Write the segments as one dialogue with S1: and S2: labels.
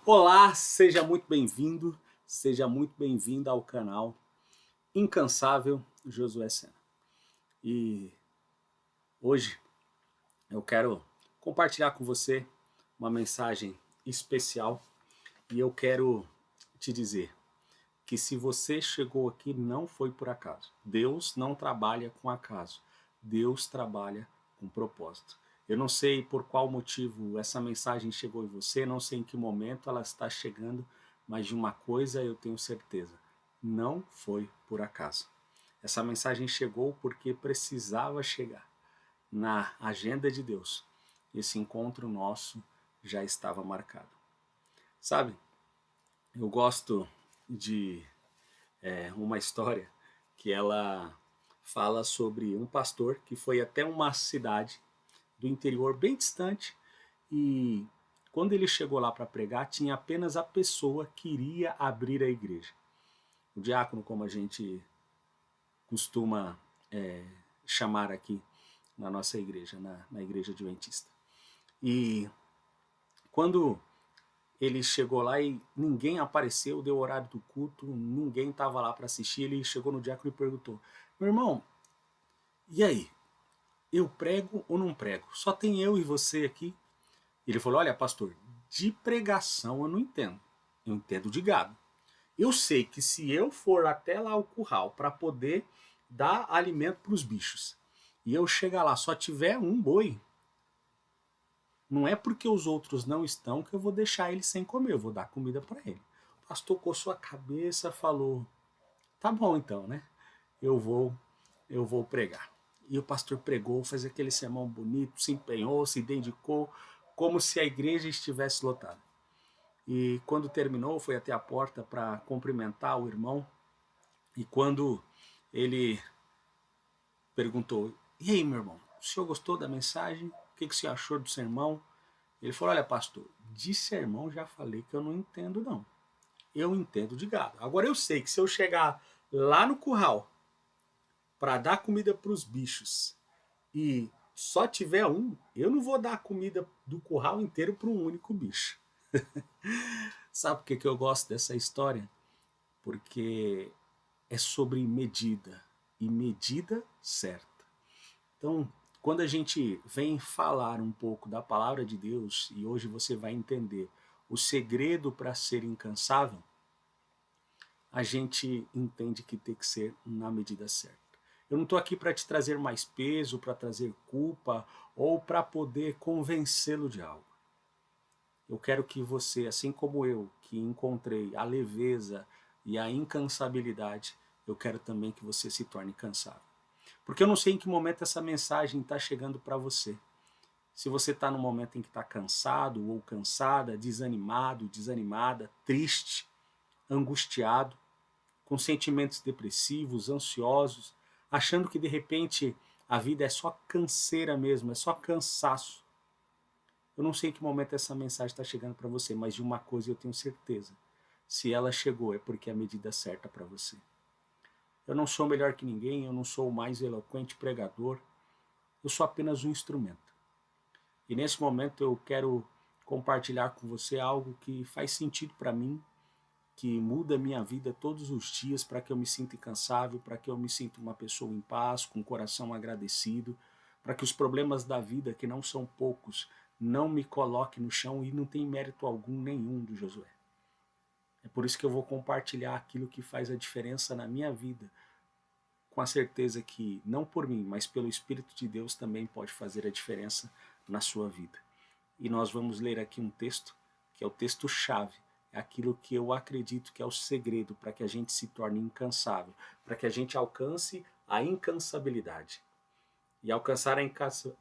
S1: Olá, seja muito bem-vindo, seja muito bem-vinda ao canal Incansável Josué Sena. E hoje eu quero compartilhar com você uma mensagem especial e eu quero te dizer que se você chegou aqui não foi por acaso. Deus não trabalha com acaso, Deus trabalha com propósito. Eu não sei por qual motivo essa mensagem chegou em você, não sei em que momento ela está chegando, mas de uma coisa eu tenho certeza: não foi por acaso. Essa mensagem chegou porque precisava chegar na agenda de Deus. Esse encontro nosso já estava marcado. Sabe, eu gosto de uma história que ela fala sobre um pastor que foi até uma cidade do interior bem distante e quando ele chegou lá para pregar, tinha apenas a pessoa que iria abrir a igreja. O diácono, como a gente costuma chamar aqui na nossa igreja, na igreja adventista. E quando ele chegou lá e ninguém apareceu, deu o horário do culto, ninguém estava lá para assistir, ele chegou no diácono e perguntou: meu irmão, e aí? Eu prego ou não prego? Só tem eu e você aqui. Ele falou: olha, pastor, de pregação eu não entendo. Eu entendo de gado. Eu sei que se eu for até lá ao curral para poder dar alimento para os bichos e eu chegar lá só tiver um boi, não é porque os outros não estão que eu vou deixar ele sem comer, eu vou dar comida para ele. O pastor coçou a cabeça, falou: tá bom então, né? Eu vou, eu vou pregar. E o pastor pregou, fez aquele sermão bonito, se empenhou, se dedicou, como se a igreja estivesse lotada. E quando terminou, foi até a porta para cumprimentar o irmão. E quando ele perguntou: e aí, meu irmão, o senhor gostou da mensagem? O que o senhor achou do sermão? Ele falou: olha, pastor, de sermão já falei que eu não entendo, não. Eu entendo de gado. Agora eu sei que se eu chegar lá no curral para dar comida para os bichos e só tiver um, eu não vou dar a comida do curral inteiro para um único bicho. Sabe por que eu gosto dessa história? Porque é sobre medida e medida certa. Então, quando a gente vem falar um pouco da palavra de Deus, e hoje você vai entender o segredo para ser incansável, a gente entende que tem que ser na medida certa. Eu não estou aqui para te trazer mais peso, para trazer culpa ou para poder convencê-lo de algo. Eu quero que você, assim como eu, que encontrei a leveza e a incansabilidade, eu quero também que você se torne incansável. Porque eu não sei em que momento essa mensagem está chegando para você. Se você está no momento em que está cansado ou cansada, desanimado, desanimada, triste, angustiado, com sentimentos depressivos, ansiosos, achando que de repente a vida é só canseira mesmo, é só cansaço. Eu não sei em que momento essa mensagem está chegando para você, mas de uma coisa eu tenho certeza. Se ela chegou é porque é a medida certa para você. Eu não sou melhor que ninguém, eu não sou o mais eloquente pregador, eu sou apenas um instrumento. E nesse momento eu quero compartilhar com você algo que faz sentido para mim, que muda a minha vida todos os dias para que eu me sinta incansável, para que eu me sinta uma pessoa em paz, com o coração agradecido, para que os problemas da vida, que não são poucos, não me coloquem no chão e não tem mérito algum nenhum do Josué. É por isso que eu vou compartilhar aquilo que faz a diferença na minha vida, com a certeza que, não por mim, mas pelo Espírito de Deus também pode fazer a diferença na sua vida. E nós vamos ler aqui um texto, que é o texto-chave, é aquilo que eu acredito que é o segredo para que a gente se torne incansável, para que a gente alcance a incansabilidade. E alcançar a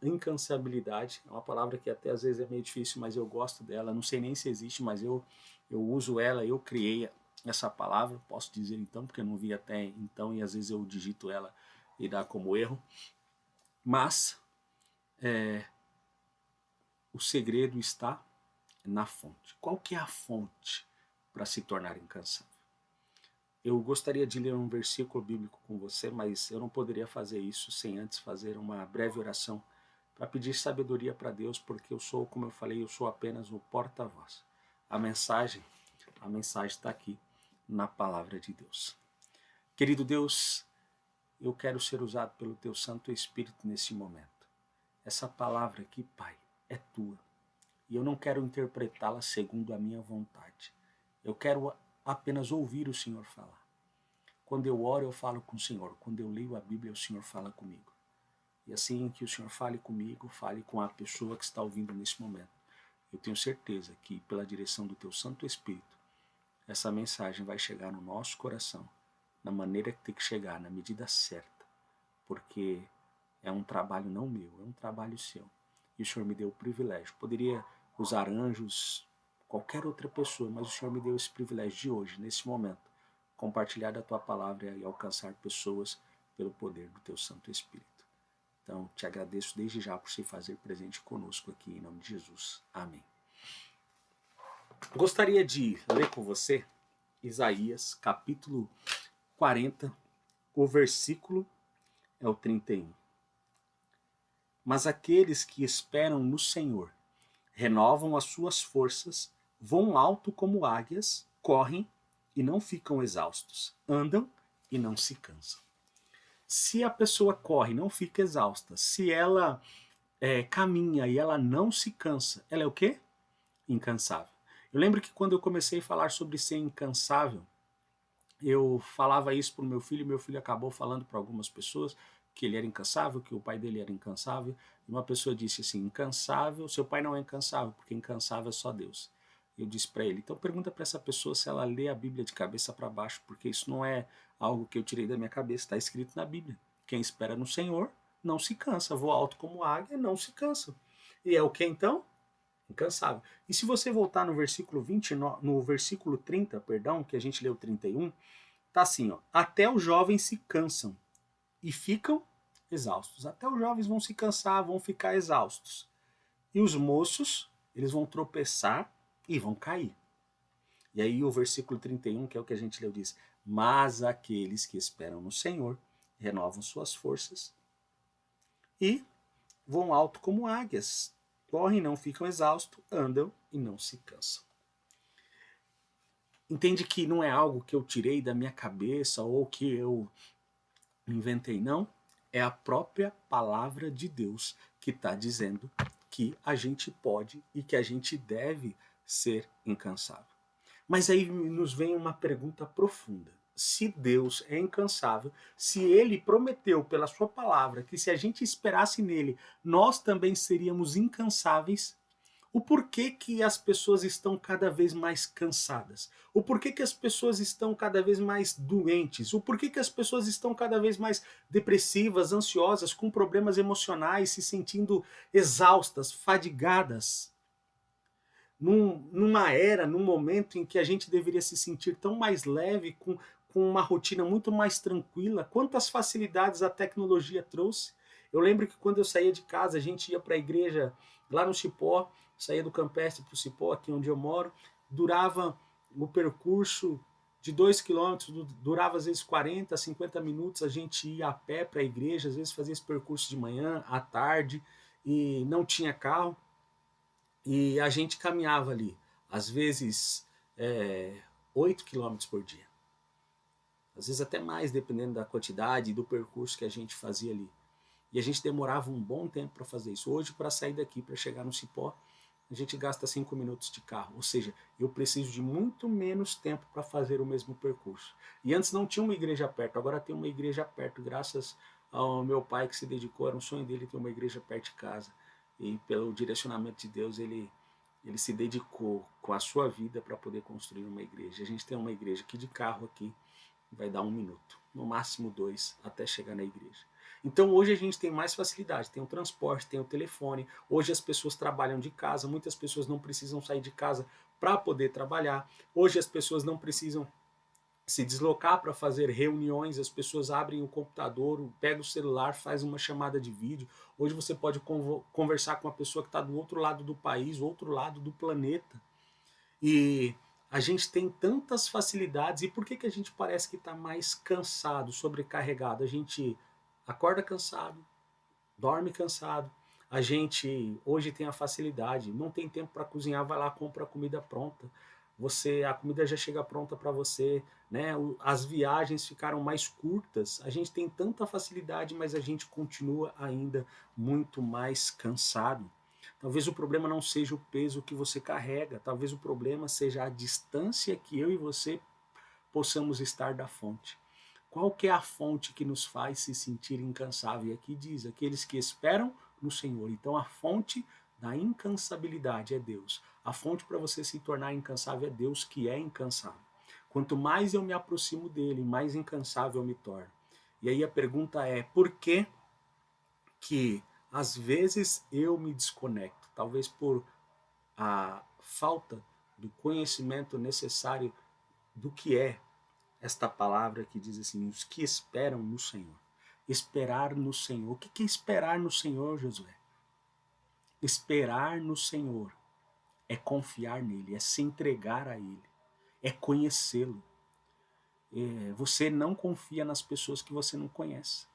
S1: incansabilidade é uma palavra que até às vezes é meio difícil, mas eu gosto dela, não sei nem se existe, mas eu uso ela, eu criei essa palavra, posso dizer então, porque eu não vi até então e às vezes eu digito ela e dá como erro. Mas o segredo está na fonte. Qual que é a fonte para se tornar incansável? Eu gostaria de ler um versículo bíblico com você, mas eu não poderia fazer isso sem antes fazer uma breve oração para pedir sabedoria para Deus, porque eu sou, como eu falei, eu sou apenas o porta-voz. a mensagem está aqui na palavra de Deus. Querido Deus, eu quero ser usado pelo Teu Santo Espírito nesse momento. Essa palavra aqui, Pai, é Tua. E eu não quero interpretá-la segundo a minha vontade. Eu quero apenas ouvir o Senhor falar. Quando eu oro, eu falo com o Senhor. Quando eu leio a Bíblia, o Senhor fala comigo. E assim que o Senhor fale comigo, fale com a pessoa que está ouvindo nesse momento. Eu tenho certeza que, pela direção do Teu Santo Espírito, essa mensagem vai chegar no nosso coração, na maneira que tem que chegar, na medida certa. Porque é um trabalho não meu, é um trabalho seu. E o Senhor me deu o privilégio. Poderia usar anjos, qualquer outra pessoa, mas o Senhor me deu esse privilégio de hoje, nesse momento, compartilhar da Tua palavra e alcançar pessoas pelo poder do Teu Santo Espírito. Então, te agradeço desde já por se fazer presente conosco aqui, em nome de Jesus. Amém. Gostaria de ler com você Isaías, capítulo 40, o versículo é o 31. Mas aqueles que esperam no Senhor renovam as suas forças, voam alto como águias, correm e não ficam exaustos, andam e não se cansam. Se a pessoa corre e não fica exausta, se ela caminha e ela não se cansa, ela é o quê? Incansável. Eu lembro que quando eu comecei a falar sobre ser incansável, eu falava isso para o meu filho acabou falando para algumas pessoas que ele era incansável, que o pai dele era incansável, e uma pessoa disse assim, incansável, seu pai não é incansável, porque incansável é só Deus. Eu disse para ele, então pergunta para essa pessoa se ela lê a Bíblia de cabeça para baixo, porque isso não é algo que eu tirei da minha cabeça, está escrito na Bíblia. Quem espera no Senhor não se cansa, voa alto como águia, não se cansa. E é o que então? Incansável. E se você voltar no versículo 29, no versículo 30, perdão, que a gente leu 31, tá assim, ó, até os jovens se cansam e ficam exaustos. Até os jovens vão se cansar, vão ficar exaustos. E os moços, eles vão tropeçar e vão cair. E aí o versículo 31, que é o que a gente leu, diz, mas aqueles que esperam no Senhor renovam suas forças e voam alto como águias. Correm, não ficam exaustos, andam e não se cansam. Entende que não é algo que eu tirei da minha cabeça ou que eu inventei, não. É a própria palavra de Deus que está dizendo que a gente pode e que a gente deve ser incansável. Mas aí nos vem uma pergunta profunda. Se Deus é incansável, se Ele prometeu pela sua palavra que se a gente esperasse nele, nós também seríamos incansáveis, o porquê que as pessoas estão cada vez mais cansadas? O porquê que as pessoas estão cada vez mais doentes? O porquê que as pessoas estão cada vez mais depressivas, ansiosas, com problemas emocionais, se sentindo exaustas, fadigadas? Numa era, num momento em que a gente deveria se sentir tão mais leve, com uma rotina muito mais tranquila, quantas facilidades a tecnologia trouxe? Eu lembro que quando eu saía de casa, a gente ia para a igreja lá no Cipó, saía do Campestre para o Cipó, aqui onde eu moro, durava o percurso de 2 quilômetros, durava às vezes 40, 50 minutos, a gente ia a pé para a igreja, às vezes fazia esse percurso de manhã, à tarde, e não tinha carro, e a gente caminhava ali, às vezes 8 quilômetros por dia. Às vezes até mais, dependendo da quantidade e do percurso que a gente fazia ali. E a gente demorava um bom tempo para fazer isso. Hoje, para sair daqui, para chegar no Cipó, a gente gasta 5 minutos de carro. Ou seja, eu preciso de muito menos tempo para fazer o mesmo percurso. E antes não tinha uma igreja perto, agora tem uma igreja perto, graças ao meu pai que se dedicou, era um sonho dele ter uma igreja perto de casa. E pelo direcionamento de Deus, ele se dedicou com a sua vida para poder construir uma igreja. A gente tem uma igreja que de carro aqui vai dar 1 minuto, no máximo 2, até chegar na igreja. Então hoje a gente tem mais facilidade, tem o transporte, tem o telefone, hoje as pessoas trabalham de casa, muitas pessoas não precisam sair de casa para poder trabalhar, hoje as pessoas não precisam se deslocar para fazer reuniões, as pessoas abrem o computador, pegam o celular, faz uma chamada de vídeo. Hoje você pode conversar com uma pessoa que está do outro lado do país, outro lado do planeta. E a gente tem tantas facilidades. E por que a gente parece que está mais cansado, sobrecarregado? A gente acorda cansado, dorme cansado, A gente hoje tem a facilidade, não tem tempo para cozinhar, vai lá, compra a comida pronta. A comida já chega pronta para você, né? As viagens ficaram mais curtas. A gente tem tanta facilidade, mas a gente continua ainda muito mais cansado. Talvez o problema não seja o peso que você carrega, talvez o problema seja a distância que eu e você possamos estar da fonte. Qual que é a fonte que nos faz se sentir incansável? E aqui diz, aqueles que esperam no Senhor. Então a fonte da incansabilidade é Deus. A fonte para você se tornar incansável é Deus, que é incansável. Quanto mais eu me aproximo dele, mais incansável eu me torno. E aí a pergunta é, por que às vezes eu me desconecto? Talvez por a falta do conhecimento necessário do que é esta palavra que diz assim, os que esperam no Senhor. Esperar no Senhor. O que é esperar no Senhor, Josué? Esperar no Senhor é confiar nele, é se entregar a ele, é conhecê-lo. Você não confia nas pessoas que você não conhece.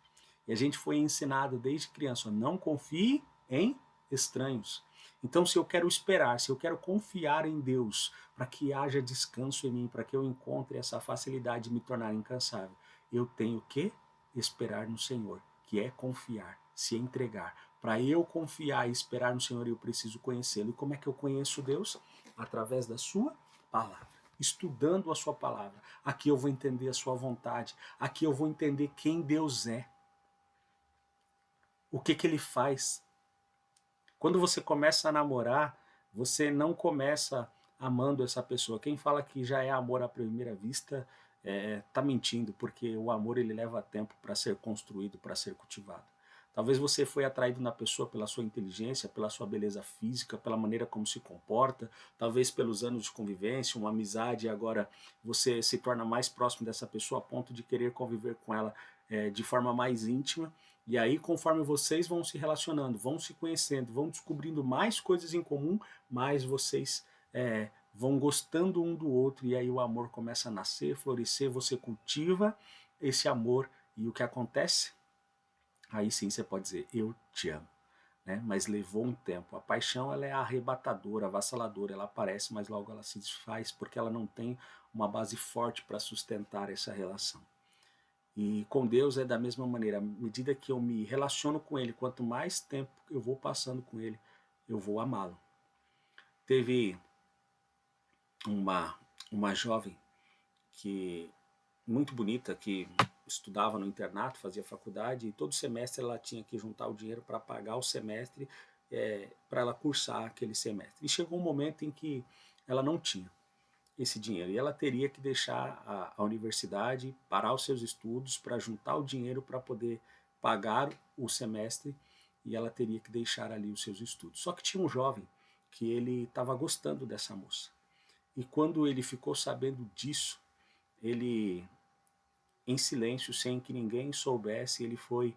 S1: E a gente foi ensinado desde criança, não confie em estranhos. Então, se eu quero esperar, se eu quero confiar em Deus, para que haja descanso em mim, para que eu encontre essa facilidade de me tornar incansável, eu tenho que esperar no Senhor, que é confiar, se entregar. Para eu confiar e esperar no Senhor, eu preciso conhecê-lo. E como é que eu conheço Deus? Através da sua palavra. Estudando a sua palavra. Aqui eu vou entender a sua vontade. Aqui eu vou entender quem Deus é. O que ele faz. Quando você começa a namorar, você não começa amando essa pessoa. Quem fala que já é amor à primeira vista tá mentindo, porque o amor ele leva tempo para ser construído, para ser cultivado. Talvez você foi atraído na pessoa pela sua inteligência, pela sua beleza física, pela maneira como se comporta, talvez pelos anos de convivência, uma amizade, e agora você se torna mais próximo dessa pessoa a ponto de querer conviver com ela de forma mais íntima. E aí, conforme vocês vão se relacionando, vão se conhecendo, vão descobrindo mais coisas em comum, mais vocês vão gostando um do outro, e aí o amor começa a nascer, florescer, você cultiva esse amor, e o que acontece? Aí sim você pode dizer, eu te amo. Né? Mas levou um tempo. A paixão ela é arrebatadora, avassaladora, ela aparece, mas logo ela se desfaz, porque ela não tem uma base forte para sustentar essa relação. E com Deus é da mesma maneira. À medida que eu me relaciono com Ele, quanto mais tempo eu vou passando com Ele, eu vou amá-lo. Teve uma jovem que muito bonita que estudava no internato, fazia faculdade, e todo semestre ela tinha que juntar o dinheiro para pagar o semestre, para ela cursar aquele semestre. E chegou um momento em que ela não tinha esse dinheiro. E ela teria que deixar a universidade, parar os seus estudos para juntar o dinheiro para poder pagar o semestre, e ela teria que deixar ali os seus estudos. Só que tinha um jovem que ele estava gostando dessa moça. E quando ele ficou sabendo disso, ele, em silêncio, sem que ninguém soubesse, ele foi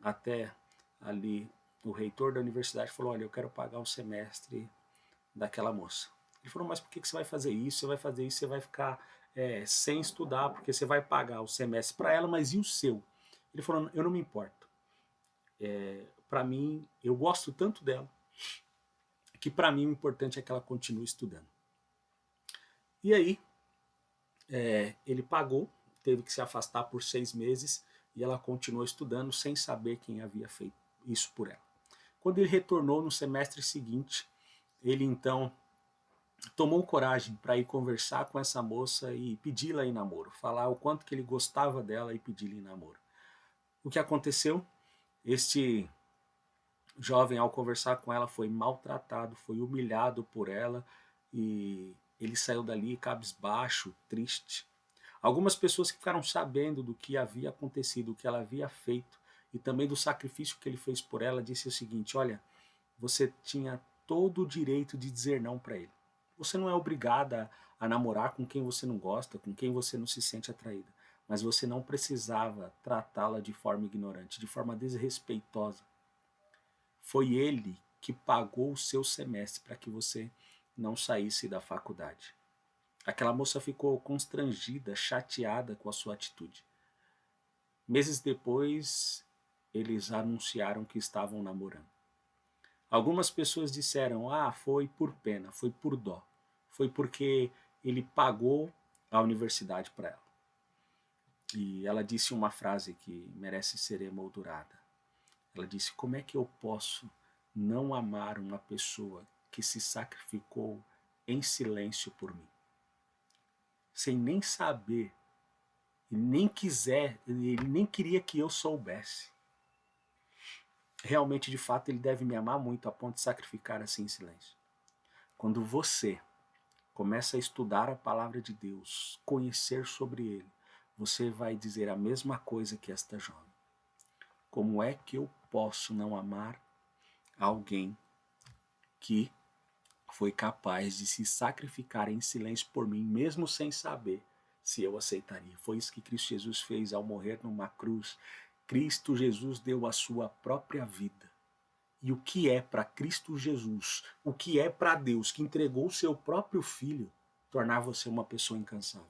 S1: até ali o reitor da universidade e falou, olha, eu quero pagar o semestre daquela moça. Ele falou, mas por que você vai fazer isso? Você vai fazer isso, você vai ficar sem estudar, porque você vai pagar o semestre para ela, mas e o seu? Ele falou, eu não me importo. Para mim, eu gosto tanto dela, que para mim o importante é que ela continue estudando. E aí, ele pagou, teve que se afastar por 6 meses, e ela continuou estudando sem saber quem havia feito isso por ela. Quando ele retornou no semestre seguinte, ele então tomou coragem para ir conversar com essa moça e pedi-la em namoro, falar o quanto que ele gostava dela e pedi-la em namoro. O que aconteceu? Este jovem, ao conversar com ela, foi maltratado, foi humilhado por ela, e ele saiu dali cabisbaixo, triste. Algumas pessoas que ficaram sabendo do que havia acontecido, o que ela havia feito, e também do sacrifício que ele fez por ela, disse o seguinte, olha, você tinha todo o direito de dizer não para ele. Você não é obrigada a namorar com quem você não gosta, com quem você não se sente atraída. Mas você não precisava tratá-la de forma ignorante, de forma desrespeitosa. Foi ele que pagou o seu semestre para que você não saísse da faculdade. Aquela moça ficou constrangida, chateada com a sua atitude. Meses depois, eles anunciaram que estavam namorando. Algumas pessoas disseram, foi por pena, foi por dó, foi porque ele pagou a universidade para ela. E ela disse uma frase que merece ser emoldurada. Ela disse, como é que eu posso não amar uma pessoa que se sacrificou em silêncio por mim? Sem nem saber, ele nem queria que eu soubesse. Realmente, de fato, ele deve me amar muito a ponto de sacrificar assim em silêncio. Quando você começa a estudar a palavra de Deus, conhecer sobre ele, você vai dizer a mesma coisa que esta jovem. Como é que eu posso não amar alguém que foi capaz de se sacrificar em silêncio por mim, mesmo sem saber se eu aceitaria? Foi isso que Cristo Jesus fez ao morrer numa cruz. Cristo Jesus deu a sua própria vida. E o que é para Cristo Jesus, o que é para Deus, que entregou o seu próprio filho, tornar você uma pessoa incansável?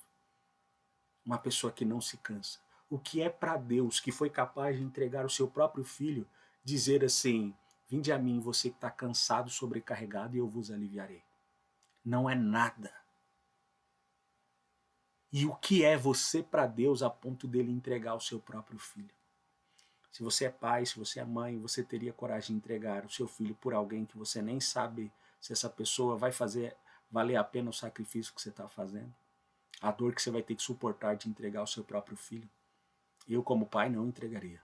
S1: Uma pessoa que não se cansa. O que é para Deus, que foi capaz de entregar o seu próprio filho, dizer assim, vinde a mim, você que está cansado, sobrecarregado, e eu vos aliviarei. Não é nada. E o que é você para Deus a ponto dele entregar o seu próprio filho? Se você é pai, se você é mãe, você teria coragem de entregar o seu filho por alguém que você nem sabe se essa pessoa vai fazer valer a pena o sacrifício que você está fazendo? A dor que você vai ter que suportar de entregar o seu próprio filho? Eu, como pai, não entregaria.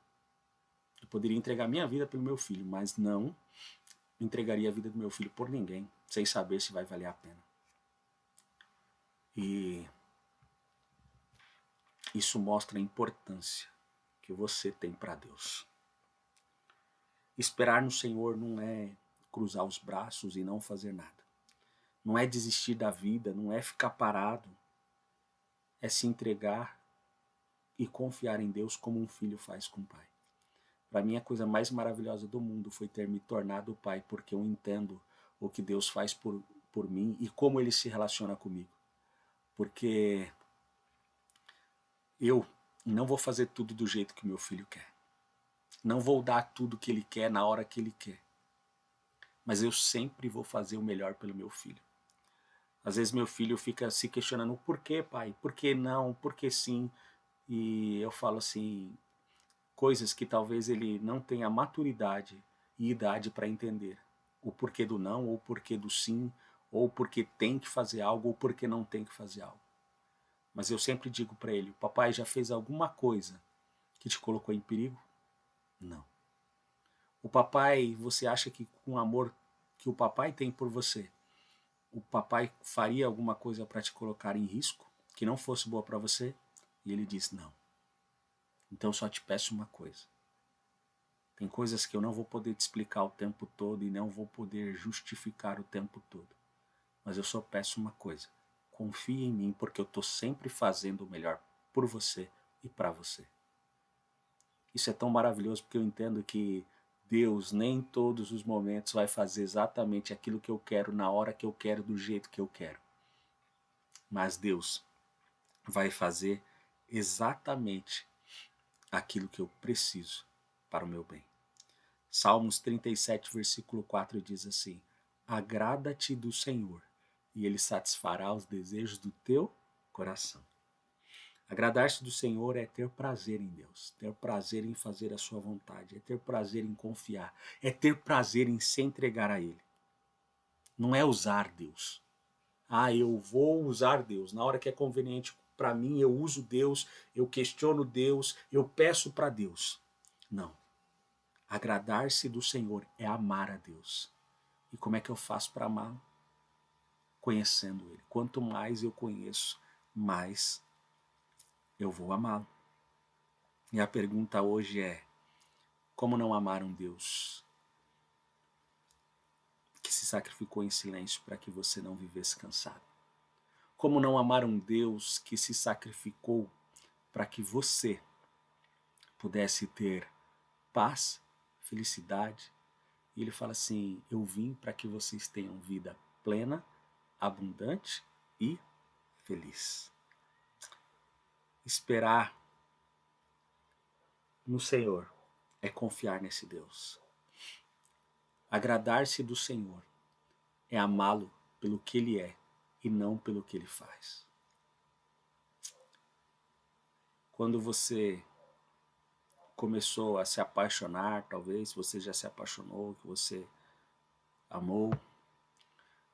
S1: Eu poderia entregar minha vida pelo meu filho, mas não entregaria a vida do meu filho por ninguém, sem saber se vai valer a pena. E isso mostra a importância que você tem para Deus. Esperar no Senhor não é cruzar os braços e não fazer nada. Não é desistir da vida, não é ficar parado. É se entregar e confiar em Deus como um filho faz com o pai. Para mim, a coisa mais maravilhosa do mundo foi ter me tornado pai, porque eu entendo o que Deus faz por mim e como ele se relaciona comigo. Porque eu não vou fazer tudo do jeito que meu filho quer. Não vou dar tudo que ele quer na hora que ele quer. Mas eu sempre vou fazer o melhor pelo meu filho. Às vezes meu filho fica se questionando, por que, pai? Por que não? Por que sim? E eu falo assim, coisas que talvez ele não tenha maturidade e idade para entender. O porquê do não, ou o porquê do sim, ou porque tem que fazer algo, ou porque não tem que fazer algo. Mas eu sempre digo para ele, o papai já fez alguma coisa que te colocou em perigo? Não. O papai, você acha que com o amor que o papai tem por você, o papai faria alguma coisa para te colocar em risco, que não fosse boa para você? E ele diz, não. Então só te peço uma coisa. Tem coisas que eu não vou poder te explicar o tempo todo e não vou poder justificar o tempo todo. Mas eu só peço uma coisa. Confie em mim, porque eu estou sempre fazendo o melhor por você e para você. Isso é tão maravilhoso, porque eu entendo que Deus nem em todos os momentos vai fazer exatamente aquilo que eu quero, na hora que eu quero, do jeito que eu quero. Mas Deus vai fazer exatamente aquilo que eu preciso para o meu bem. Salmos 37, versículo 4 diz assim, agrada-te do Senhor, e Ele satisfará os desejos do teu coração. Agradar-se do Senhor é ter prazer em Deus, ter prazer em fazer a sua vontade, é ter prazer em confiar, é ter prazer em se entregar a Ele. Não é usar Deus. Eu vou usar Deus. Na hora que é conveniente para mim, eu uso Deus, eu questiono Deus, eu peço para Deus. Não. Agradar-se do Senhor é amar a Deus. E como é que eu faço para amá-lo? Conhecendo Ele. Quanto mais eu conheço, mais eu vou amá-lo. E a pergunta hoje é, como não amar um Deus que se sacrificou em silêncio para que você não vivesse cansado? Como não amar um Deus que se sacrificou para que você pudesse ter paz, felicidade? E ele fala assim, eu vim para que vocês tenham vida plena, abundante e feliz. Esperar no Senhor é confiar nesse Deus. Agradar-se do Senhor é amá-lo pelo que Ele é e não pelo que Ele faz. Quando você começou a se apaixonar, talvez você já se apaixonou, que você amou,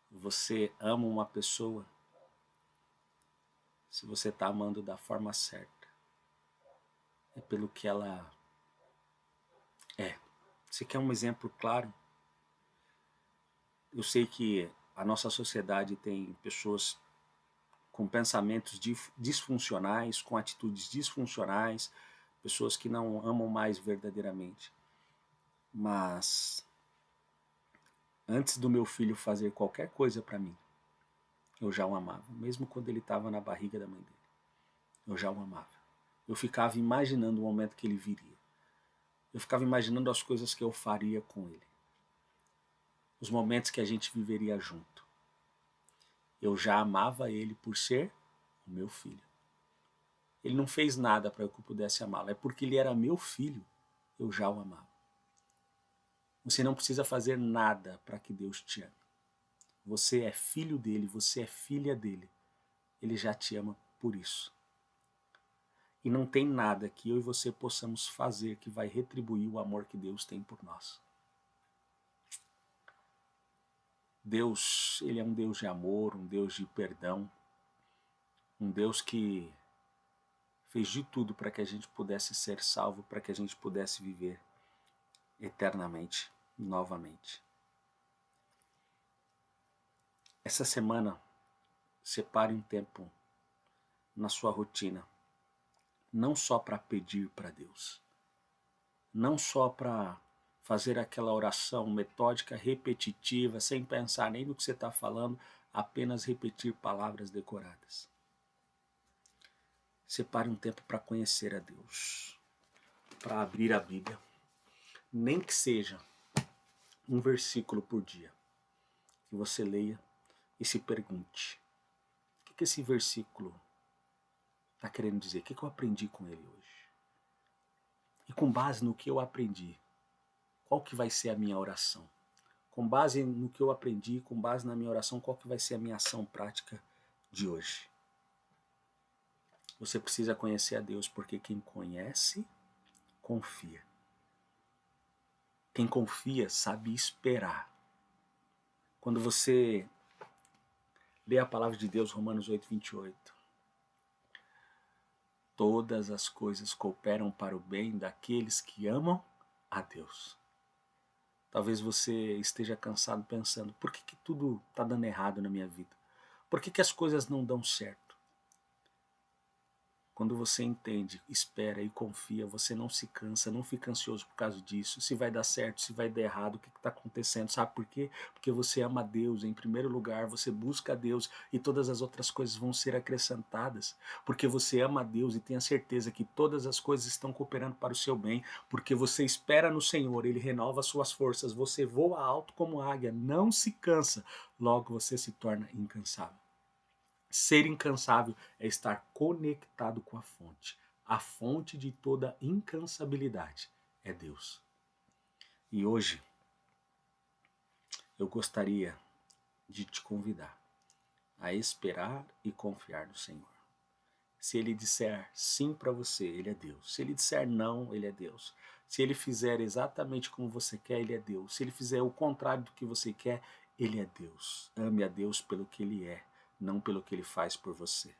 S1: você ama uma pessoa, se você está amando da forma certa, é pelo que ela é. Você quer um exemplo claro? Eu sei que a nossa sociedade tem pessoas com pensamentos disfuncionais, com atitudes disfuncionais, pessoas que não amam mais verdadeiramente. Mas antes do meu filho fazer qualquer coisa para mim, eu já o amava, mesmo quando ele estava na barriga da mãe dele. Eu já o amava. Eu ficava imaginando o momento que ele viria. Eu ficava imaginando as coisas que eu faria com ele. Os momentos que a gente viveria junto. Eu já amava ele por ser o meu filho. Ele não fez nada para que eu pudesse amá-lo. É porque ele era meu filho, eu já o amava. Você não precisa fazer nada para que Deus te ame. Você é filho dele, você é filha dele. Ele já te ama por isso. E não tem nada que eu e você possamos fazer que vai retribuir o amor que Deus tem por nós. Deus, ele é um Deus de amor, um Deus de perdão, um Deus que fez de tudo para que a gente pudesse ser salvo, para que a gente pudesse viver eternamente, novamente. Essa semana, separe um tempo na sua rotina, não só para pedir para Deus, não só para fazer aquela oração metódica, repetitiva, sem pensar nem no que você está falando, apenas repetir palavras decoradas. Separe um tempo para conhecer a Deus, para abrir a Bíblia, nem que seja um versículo por dia, que você leia e se pergunte, o que esse versículo está querendo dizer? O que eu aprendi com ele hoje? E com base no que eu aprendi, qual que vai ser a minha oração? Com base no que eu aprendi, com base na minha oração, qual que vai ser a minha ação prática de hoje? Você precisa conhecer a Deus, porque quem conhece, confia. Quem confia sabe esperar. Quando você lê a palavra de Deus, Romanos 8:28, todas as coisas cooperam para o bem daqueles que amam a Deus. Talvez você esteja cansado pensando, por que tudo está dando errado na minha vida? Por que as coisas não dão certo? Quando você entende, espera e confia, você não se cansa, não fica ansioso por causa disso, se vai dar certo, se vai dar errado, o que está acontecendo, sabe por quê? Porque você ama a Deus em primeiro lugar, você busca a Deus e todas as outras coisas vão ser acrescentadas, porque você ama a Deus e tem a certeza que todas as coisas estão cooperando para o seu bem, porque você espera no Senhor, Ele renova as suas forças, você voa alto como águia, não se cansa, logo você se torna incansável. Ser incansável é estar conectado com a fonte. A fonte de toda incansabilidade é Deus. E hoje eu gostaria de te convidar a esperar e confiar no Senhor. Se Ele disser sim para você, Ele é Deus. Se Ele disser não, Ele é Deus. Se Ele fizer exatamente como você quer, Ele é Deus. Se Ele fizer o contrário do que você quer, Ele é Deus. Ame a Deus pelo que Ele é, não pelo que Ele faz por você.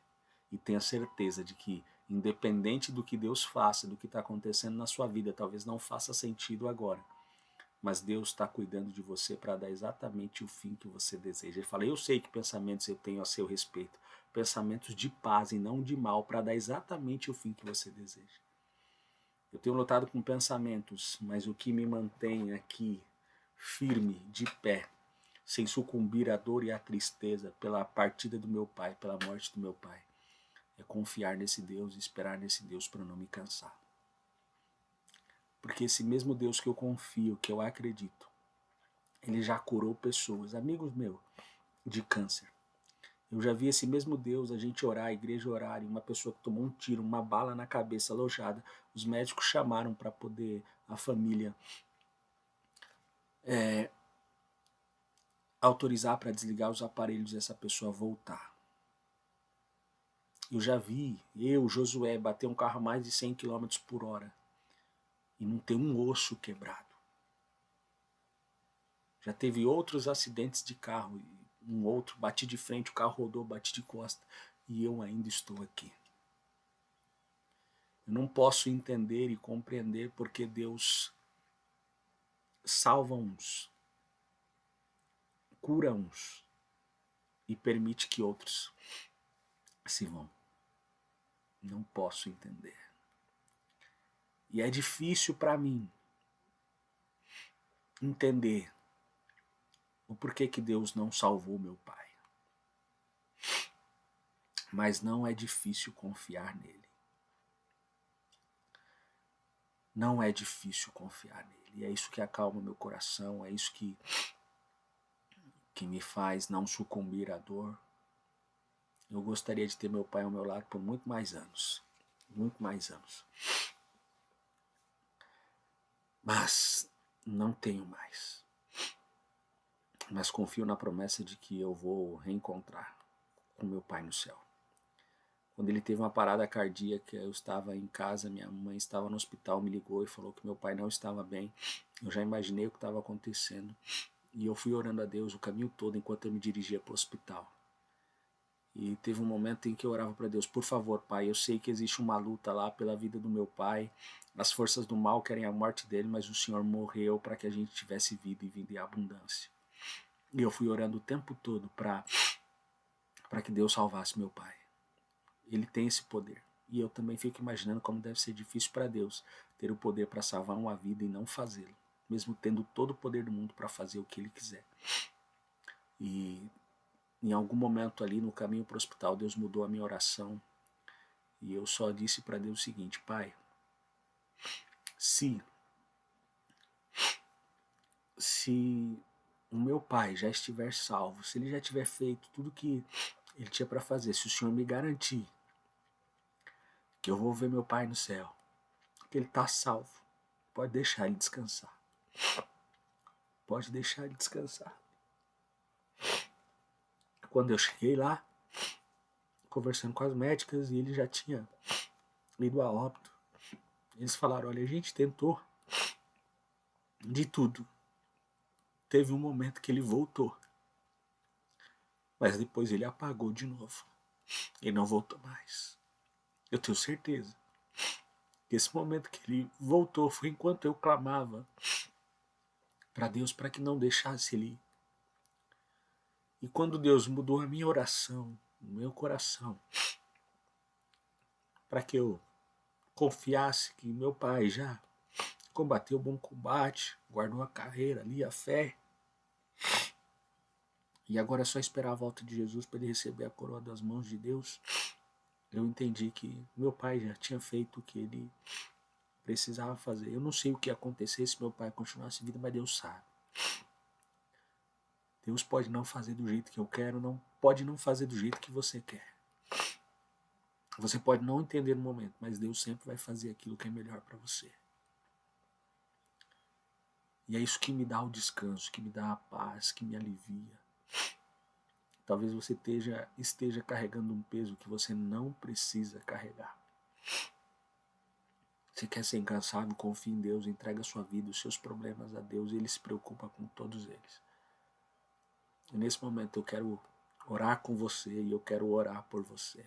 S1: E tenha certeza de que, independente do que Deus faça, do que está acontecendo na sua vida, talvez não faça sentido agora, mas Deus está cuidando de você para dar exatamente o fim que você deseja. Ele fala, eu sei que pensamentos eu tenho a seu respeito, pensamentos de paz e não de mal, para dar exatamente o fim que você deseja. Eu tenho lutado com pensamentos, mas o que me mantém aqui firme, de pé, sem sucumbir à dor e à tristeza pela partida do meu pai, pela morte do meu pai, é confiar nesse Deus e esperar nesse Deus para não me cansar. Porque esse mesmo Deus que eu confio, que eu acredito, Ele já curou pessoas, amigos meus, de câncer. Eu já vi esse mesmo Deus, a gente orar, a igreja orar, e uma pessoa que tomou um tiro, uma bala na cabeça, alojada. Os médicos chamaram para poder a família autorizar para desligar os aparelhos e essa pessoa voltar. Eu já vi, Josué, bater um carro a mais de 100 km por hora e não ter um osso quebrado. Já teve outros acidentes de carro, um outro, bati de frente, o carro rodou, bati de costa e eu ainda estou aqui. Eu não posso entender e compreender porque Deus salva uns, cura uns e permite que outros se vão. Não posso entender. E é difícil para mim entender o porquê que Deus não salvou meu pai. Mas não é difícil confiar nele. Não é difícil confiar nele. E é isso que acalma meu coração, é isso que me faz não sucumbir à dor. Eu gostaria de ter meu pai ao meu lado por muito mais anos. Muito mais anos. Mas não tenho mais. Mas confio na promessa de que eu vou reencontrar com meu pai no céu. Quando ele teve uma parada cardíaca, eu estava em casa, minha mãe estava no hospital, me ligou e falou que meu pai não estava bem. Eu já imaginei o que estava acontecendo. E eu fui orando a Deus o caminho todo enquanto eu me dirigia para o hospital. E teve um momento em que eu orava para Deus, por favor, pai, eu sei que existe uma luta lá pela vida do meu pai, as forças do mal querem a morte dele, mas o Senhor morreu para que a gente tivesse vida e vida em abundância. E eu fui orando o tempo todo para que Deus salvasse meu pai. Ele tem esse poder. E eu também fico imaginando como deve ser difícil para Deus ter o poder para salvar uma vida e não fazê-lo, mesmo tendo todo o poder do mundo para fazer o que ele quiser. E em algum momento ali no caminho para o hospital, Deus mudou a minha oração e eu só disse para Deus o seguinte: pai, se o meu pai já estiver salvo, se ele já tiver feito tudo que ele tinha para fazer, se o Senhor me garantir que eu vou ver meu pai no céu, que ele está salvo, pode deixar ele descansar. Pode deixar ele descansar. Quando eu cheguei lá, conversando com as médicas, e ele já tinha ido a óbito, eles falaram: olha, a gente tentou de tudo. Teve um momento que ele voltou, mas depois ele apagou de novo. E não voltou mais. Eu tenho certeza que esse momento que ele voltou foi enquanto eu clamava para Deus para que não deixasse ele ir. E quando Deus mudou a minha oração, o meu coração, para que eu confiasse que meu pai já combateu o bom combate, guardou a carreira ali, a fé, e agora é só esperar a volta de Jesus para ele receber a coroa das mãos de Deus, eu entendi que meu pai já tinha feito o que ele precisava fazer. Eu não sei o que ia acontecer se meu pai continuasse vida, mas Deus sabe. Deus pode não fazer do jeito que eu quero, não pode não fazer do jeito que você quer. Você pode não entender no momento, mas Deus sempre vai fazer aquilo que é melhor para você. E é isso que me dá o descanso, que me dá a paz, que me alivia. Talvez você esteja carregando um peso que você não precisa carregar. Você quer ser incansável, confie em Deus, entrega a sua vida, os seus problemas a Deus, e Ele se preocupa com todos eles. E nesse momento eu quero orar com você e eu quero orar por você.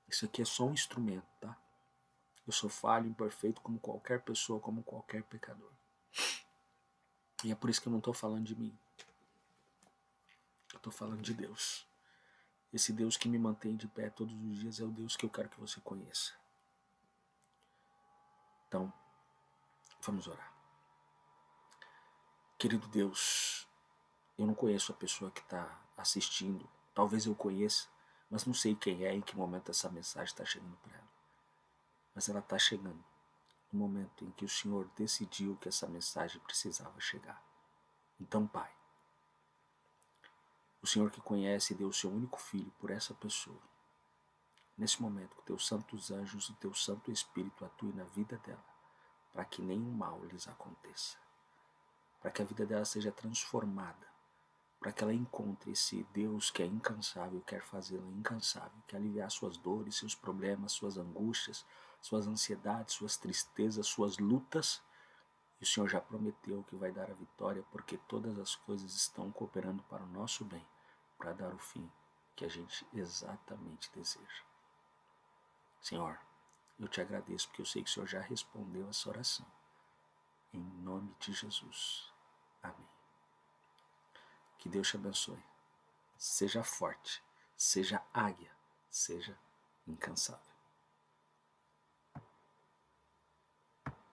S1: Isso aqui é só um instrumento, tá? Eu sou falho, imperfeito, como qualquer pessoa, como qualquer pecador. E é por isso que eu não estou falando de mim. Eu estou falando de Deus. Esse Deus que me mantém de pé todos os dias é o Deus que eu quero que você conheça. Então, vamos orar. Querido Deus, eu não conheço a pessoa que está assistindo. Talvez eu conheça, mas não sei quem é e em que momento essa mensagem está chegando para ela. Mas ela está chegando no momento em que o Senhor decidiu que essa mensagem precisava chegar. Então, Pai, o Senhor que conhece e deu o seu único filho por essa pessoa, nesse momento, que teus santos anjos e teu Santo Espírito atuem na vida dela, para que nenhum mal lhes aconteça, para que a vida dela seja transformada, para que ela encontre esse Deus que é incansável, quer fazê-la incansável, quer aliviar suas dores, seus problemas, suas angústias, suas ansiedades, suas tristezas, suas lutas. E o Senhor já prometeu que vai dar a vitória, porque todas as coisas estão cooperando para o nosso bem, para dar o fim que a gente exatamente deseja. Senhor, eu te agradeço porque eu sei que o Senhor já respondeu essa oração. Em nome de Jesus. Amém. Que Deus te abençoe. Seja forte, seja águia, seja incansável.